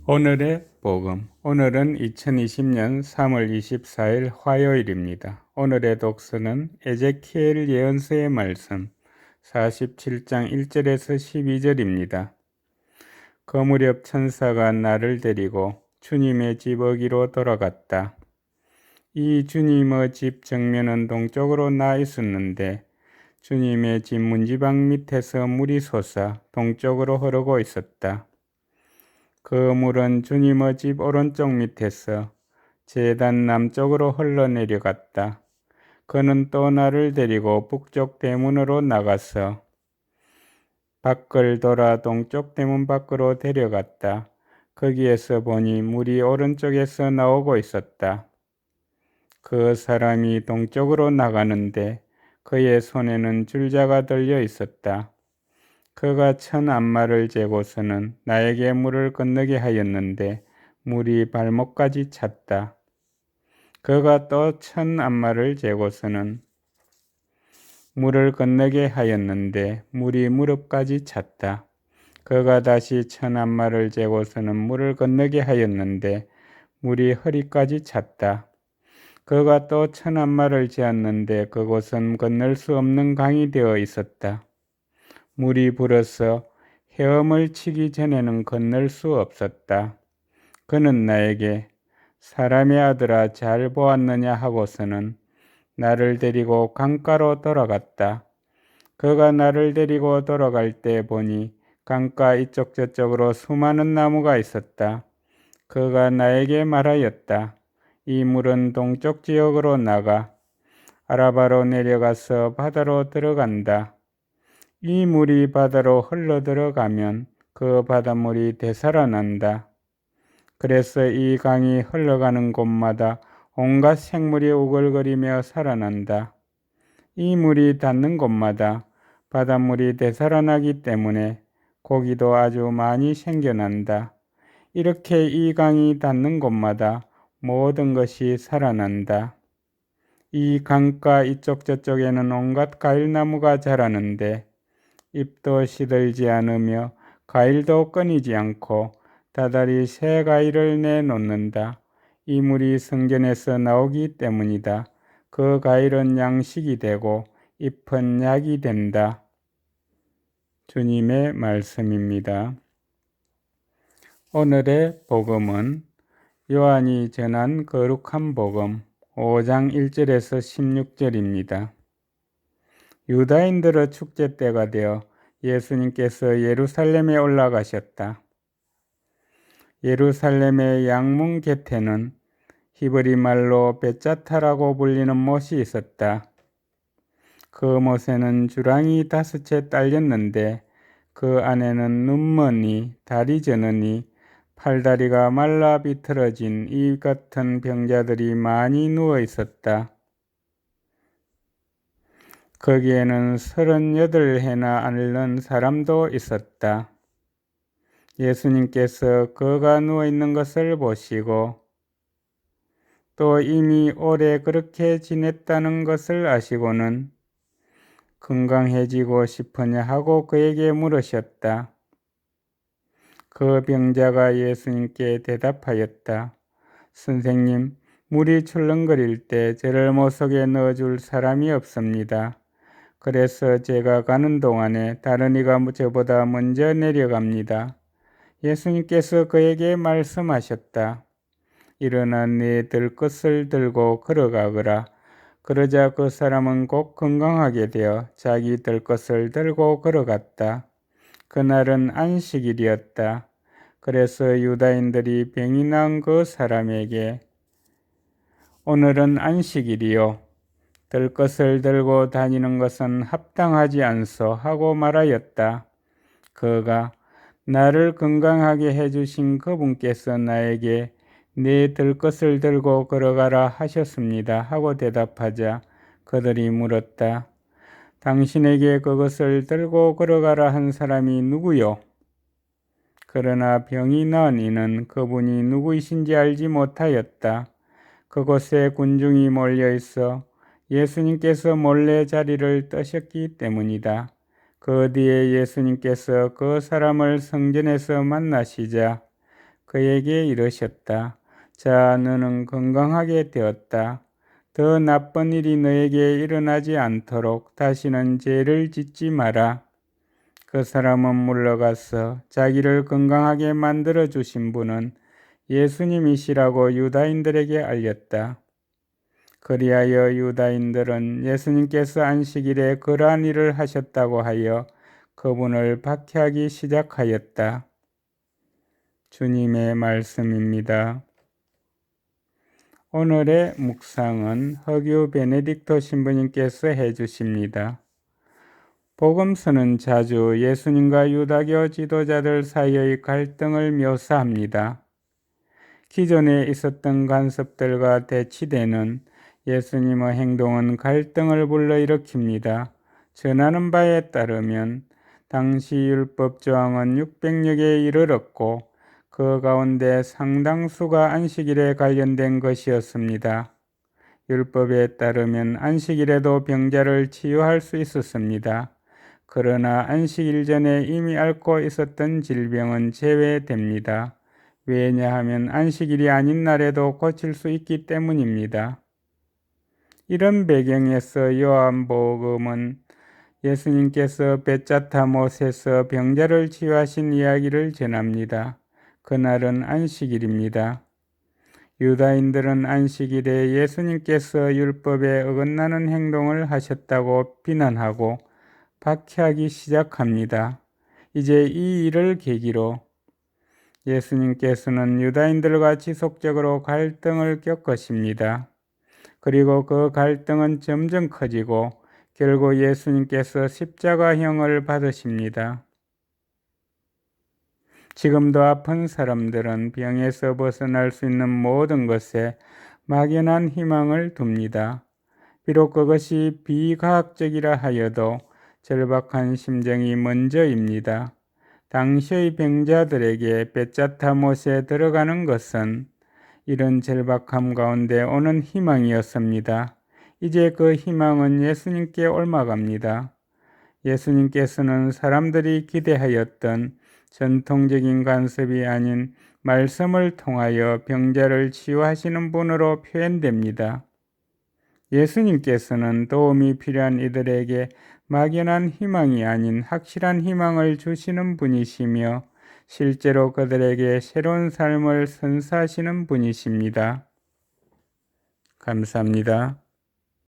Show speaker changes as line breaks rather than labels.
오늘의 복음. 오늘은 2020년 3월 24일 화요일입니다. 오늘의 독서는 에제키엘 예언서의 말씀 47장 1절에서 12절입니다. 그 무렵 천사가 나를 데리고 주님의 집 어기로 돌아갔다. 이 주님의 집 정면은 동쪽으로 나 있었는데 주님의 집 문지방 밑에서 물이 솟아 동쪽으로 흐르고 있었다. 그 물은 주님의 집 오른쪽 밑에서 제단 남쪽으로 흘러내려갔다. 그는 또 나를 데리고 북쪽 대문으로 나가서 밖을 돌아 동쪽 대문 밖으로 데려갔다. 거기에서 보니 물이 오른쪽에서 나오고 있었다. 그 사람이 동쪽으로 나가는데 그의 손에는 줄자가 들려 있었다. 그가 1000암마를 재고서는 나에게 물을 건너게 하였는데 물이 발목까지 찼다. 그가 또 1000암마를 재고서는 물을 건너게 하였는데 물이 무릎까지 찼다. 그가 다시 1000암마를 재고서는 물을 건너게 하였는데 물이 허리까지 찼다. 그가 또 1000암마를 재었는데 그곳은 건널 수 없는 강이 되어 있었다. 물이 불어서 헤엄을 치기 전에는 건널 수 없었다. 그는 나에게 사람의 아들아 잘 보았느냐 하고서는 나를 데리고 강가로 돌아갔다. 그가 나를 데리고 돌아갈 때 보니 강가 이쪽 저쪽으로 수많은 나무가 있었다. 그가 나에게 말하였다. 이 물은 동쪽 지역으로 나가 아라바로 내려가서 바다로 들어간다. 이 물이 바다로 흘러들어가면 그 바닷물이 되살아난다. 그래서 이 강이 흘러가는 곳마다 온갖 생물이 우글거리며 살아난다. 이 물이 닿는 곳마다 바닷물이 되살아나기 때문에 고기도 아주 많이 생겨난다. 이렇게 이 강이 닿는 곳마다 모든 것이 살아난다. 이 강가 이쪽 저쪽에는 온갖 과일나무가 자라는데 잎도 시들지 않으며 과일도 끊이지 않고 다달이 새 과일을 내놓는다. 이 물이 성전에서 나오기 때문이다. 그 과일은 양식이 되고 잎은 약이 된다. 주님의 말씀입니다. 오늘의 복음은 요한이 전한 거룩한 복음 5장 1절에서 16절입니다. 유다인들의 축제 때가 되어 예수님께서 예루살렘에 올라가셨다. 예루살렘의 양문 곁에는 히브리 말로 베짜타라고 불리는 못이 있었다. 그 못에는 주랑이 5채 딸렸는데 그 안에는 눈머니, 다리 저느니, 팔다리가 말라 비틀어진 이 같은 병자들이 많이 누워 있었다. 거기에는 38해나 앓는 사람도 있었다. 예수님께서 그가 누워있는 것을 보시고 또 이미 오래 그렇게 지냈다는 것을 아시고는 건강해지고 싶으냐 하고 그에게 물으셨다. 그 병자가 예수님께 대답하였다. 선생님, 물이 출렁거릴 때 저를 못속에 넣어줄 사람이 없습니다. 그래서 제가 가는 동안에 다른 이가 저보다 먼저 내려갑니다. 예수님께서 그에게 말씀하셨다. 일어나 네 들것을 들고 걸어가거라. 그러자 그 사람은 곧 건강하게 되어 자기 들것을 들고 걸어갔다. 그날은 안식일이었다. 그래서 유다인들이 병이 난 그 사람에게 오늘은 안식일이요. 들것을 들고 다니는 것은 합당하지 않소 하고 말하였다. 그가 나를 건강하게 해주신 그분께서 나에게 네 들것을 들고 걸어가라 하셨습니다 하고 대답하자 그들이 물었다. 당신에게 그것을 들고 걸어가라 한 사람이 누구요? 그러나 병이 나은 이는 그분이 누구이신지 알지 못하였다. 그곳에 군중이 몰려 있어 예수님께서 몰래 자리를 떠셨기 때문이다. 그 뒤에 예수님께서 그 사람을 성전에서 만나시자 그에게 이르셨다. 자, 너는 건강하게 되었다. 더 나쁜 일이 너에게 일어나지 않도록 다시는 죄를 짓지 마라. 그 사람은 물러가서 자기를 건강하게 만들어 주신 분은 예수님이시라고 유다인들에게 알렸다. 그리하여 유다인들은 예수님께서 안식일에 그러한 일을 하셨다고 하여 그분을 박해하기 시작하였다. 주님의 말씀입니다. 오늘의 묵상은 허규 베네딕토 신부님께서 해주십니다. 복음서는 자주 예수님과 유다교 지도자들 사이의 갈등을 묘사합니다. 기존에 있었던 간섭들과 대치되는 예수님의 행동은 갈등을 불러일으킵니다. 전하는 바에 따르면 당시 율법 조항은 600여 개에 이르렀고 그 가운데 상당수가 안식일에 관련된 것이었습니다. 율법에 따르면 안식일에도 병자를 치유할 수 있었습니다. 그러나 안식일 전에 이미 앓고 있었던 질병은 제외됩니다. 왜냐하면 안식일이 아닌 날에도 고칠 수 있기 때문입니다. 이런 배경에서 요한복음은 예수님께서 베짜타못에서 병자를 치유하신 이야기를 전합니다. 그날은 안식일입니다. 유다인들은 안식일에 예수님께서 율법에 어긋나는 행동을 하셨다고 비난하고 박해하기 시작합니다. 이제 이 일을 계기로 예수님께서는 유다인들과 지속적으로 갈등을 겪으십니다. 그리고 그 갈등은 점점 커지고 결국 예수님께서 십자가형을 받으십니다. 지금도 아픈 사람들은 병에서 벗어날 수 있는 모든 것에 막연한 희망을 둡니다. 비록 그것이 비과학적이라 하여도 절박한 심정이 먼저입니다. 당시의 병자들에게 베짜타못에 들어가는 것은 이런 절박함 가운데 오는 희망이었습니다. 이제 그 희망은 예수님께 옮아갑니다. 예수님께서는 사람들이 기대하였던 전통적인 간섭이 아닌 말씀을 통하여 병자를 치유하시는 분으로 표현됩니다. 예수님께서는 도움이 필요한 이들에게 막연한 희망이 아닌 확실한 희망을 주시는 분이시며 실제로 그들에게 새로운 삶을 선사하시는 분이십니다. 감사합니다.